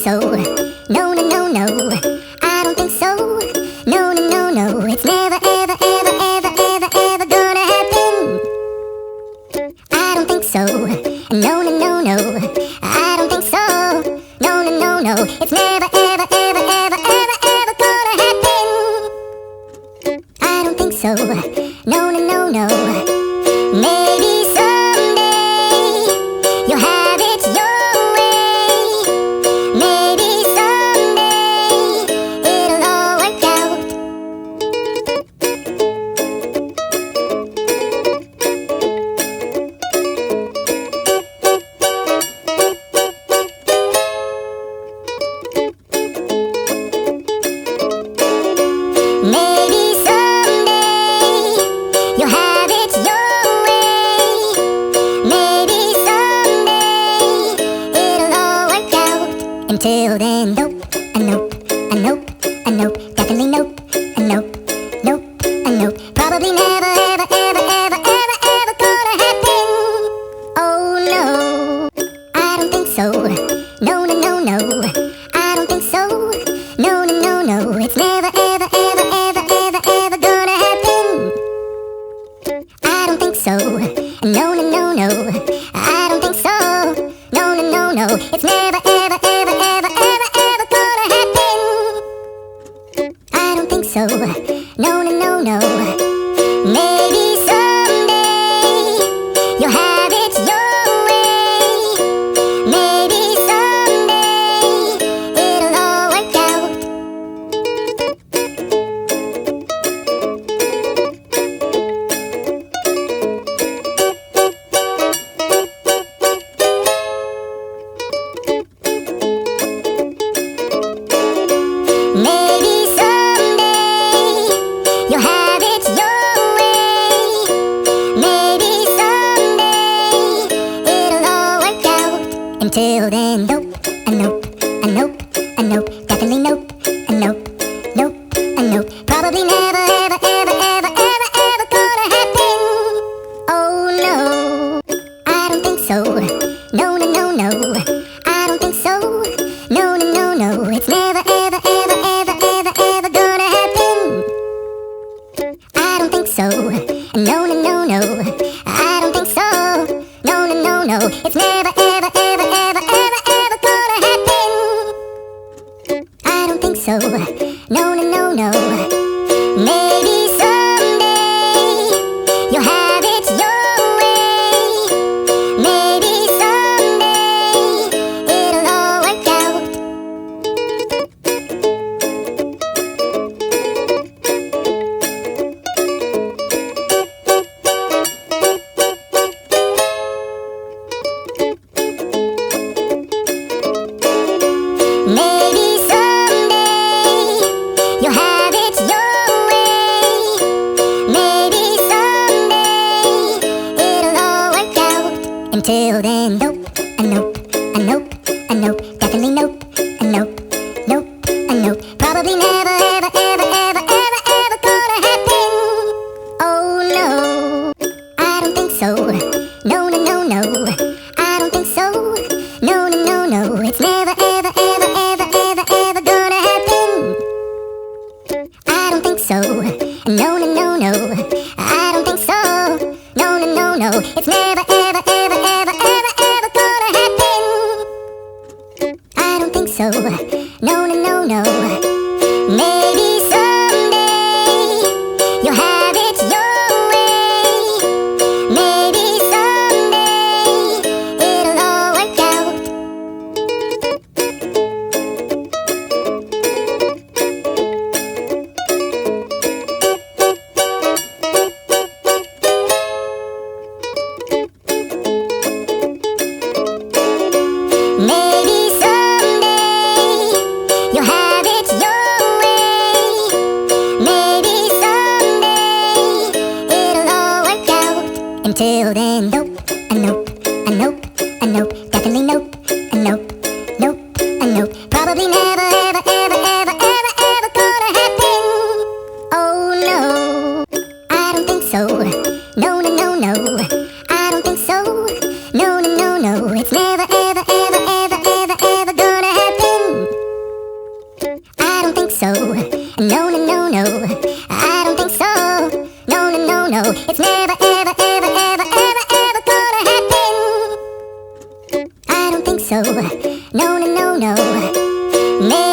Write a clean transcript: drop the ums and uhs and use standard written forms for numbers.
so. No, no, no, no. I don't think so. No, no, no, no. It's never, ever, ever, ever, ever, ever gonna happen. I don't think so. No, no, no, no. I don't think so. No, no, no, no. It's never, ever, ever, ever, ever, ever gonna happen. I don't think so. No, no, no, no. Maybe someday you'll have it your way. Maybe someday it'll all work out. Maybe someday you'll have it your way. Maybe someday it'll all work out. Until then, nope, a nope, a nope, a nope, definitely nope, a nope, nope, a nope. Probably never, ever, ever, ever, ever, ever gonna happen. Oh no, I don't think so. No, no, no, no. I don't think so. No, no, no, no. It's never, ever, ever, ever, ever, ever gonna happen. I don't think so. No, no, no, no. I don't think so. No, no, no, no. It's never, ever, ever, ever, ever, ever gonna happen. I don't think so. No, no, no, no. Maybe someday you'll have it your way. Maybe someday it'll all work out. Maybe someday you'll have it your way. Maybe someday it'll all work out. Until then, nope, a nope, a nope, a nope, definitely nope, a nope, nope, a nope. Probably never, ever, ever, ever, ever, ever gonna happen. Oh no, I don't think so. No, no, no, no. I don't think so. No, no, no, no. It's never, ever, ever, ever, ever, ever gonna happen. I don't think so. No, no, no, no. I don't think so. No, no, no, no. It's never, ever, ever, ever, ever, ever gonna happen. I don't think so. No, no, no, no. Maybe someday you'll have it your way. Maybe someday it'll all work out. Maybe someday you'll have it your way. Maybe someday it'll all work out. I don't think so. No, no, no, no. I don't think so. No, no, no, no. Maybe someday you'll have it your way. Maybe someday it'll all work out. I don't think so. No, no, no, no. Maybe someday you'll have it your way. Maybe someday it'll all work out. Until then, nope, a nope, a nope, a nope, definitely nope, a nope, nope, a nope. Probably never, ever, ever, ever, ever, ever gonna happen. Oh no, I don't think so. No, no, no, no. I don't think so. No, no, no, no. It's never, ever, ever, ever, ever, ever gonna happen. I don't think so. No, no, no, no. I don't think so. No, no, no, no. It's never, ever, ever, ever, ever, ever gonna happen. I don't think so. No, no, no, no. Maybe someday you'll have it your way. Maybe someday it'll all work out. Maybe someday you'll have it your no, it's never, ever, ever, ever, ever, ever gonna happen. I don't think so. No, no, no, no.